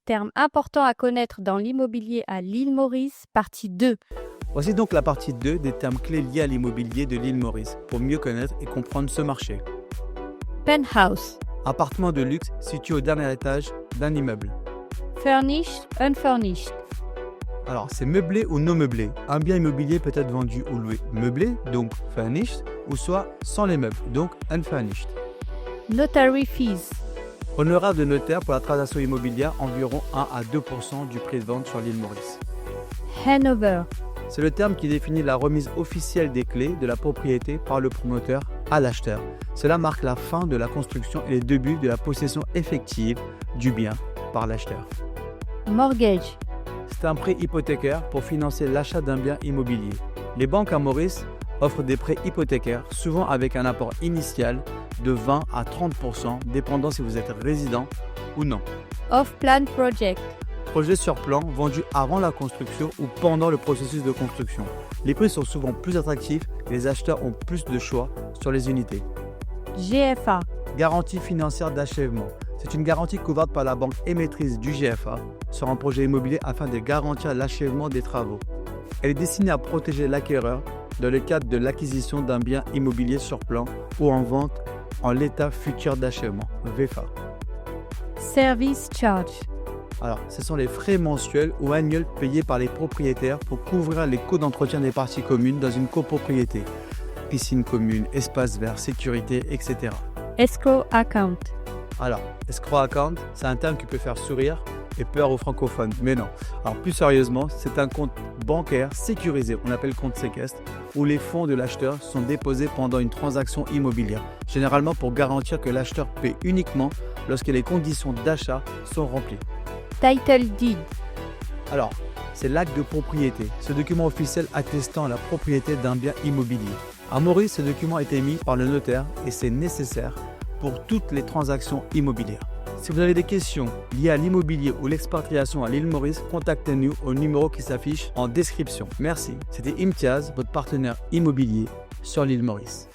termes importants à connaître dans l'immobilier à l'île Maurice, partie 2. Voici donc la partie 2 des termes clés liés à l'immobilier de l'île Maurice pour mieux connaître et comprendre ce marché. Penthouse. Appartement de luxe situé au dernier étage d'un immeuble. Furnished, unfurnished. Alors, c'est meublé ou non meublé. Un bien immobilier peut être vendu ou loué meublé, donc furnished, ou soit sans les meubles, donc unfurnished. Notary fees. Honoraires de notaire pour la transaction immobilière, environ 1 à 2% du prix de vente sur l'île Maurice. Handover. C'est le terme qui définit la remise officielle des clés de la propriété par le promoteur à l'acheteur. Cela marque la fin de la construction et les débuts de la possession effective du bien par l'acheteur. Mortgage. C'est un prêt hypothécaire pour financer l'achat d'un bien immobilier. Les banques à Maurice offrent des prêts hypothécaires, souvent avec un apport initial de 20 à 30%, dépendant si vous êtes résident ou non. Off-plan project. Projet sur plan vendu avant la construction ou pendant le processus de construction. Les prix sont souvent plus attractifs et les acheteurs ont plus de choix sur les unités. GFA. Garantie financière d'achèvement. C'est une garantie couverte par la banque émettrice du GFA sur un projet immobilier afin de garantir l'achèvement des travaux. Elle est destinée à protéger l'acquéreur dans le cadre de l'acquisition d'un bien immobilier sur plan ou en vente en l'état futur d'achèvement, VFA. Service charge. Alors, ce sont les frais mensuels ou annuels payés par les propriétaires pour couvrir les coûts d'entretien des parties communes dans une copropriété. Piscine commune, espace vert, sécurité, etc. Escrow account. Alors, escrow account, c'est un terme qui peut faire sourire et peur aux francophones, mais non. Alors, plus sérieusement, c'est un compte bancaire sécurisé, on appelle compte séquestre, où les fonds de l'acheteur sont déposés pendant une transaction immobilière, généralement pour garantir que l'acheteur paie uniquement lorsque les conditions d'achat sont remplies. Title deed. Alors, c'est l'acte de propriété, ce document officiel attestant la propriété d'un bien immobilier. À Maurice, ce document a été émis par le notaire et c'est nécessaire pour toutes les transactions immobilières. Si vous avez des questions liées à l'immobilier ou l'expatriation à l'île Maurice, contactez-nous au numéro qui s'affiche en description. Merci. C'était Imtiaz, votre partenaire immobilier sur l'île Maurice.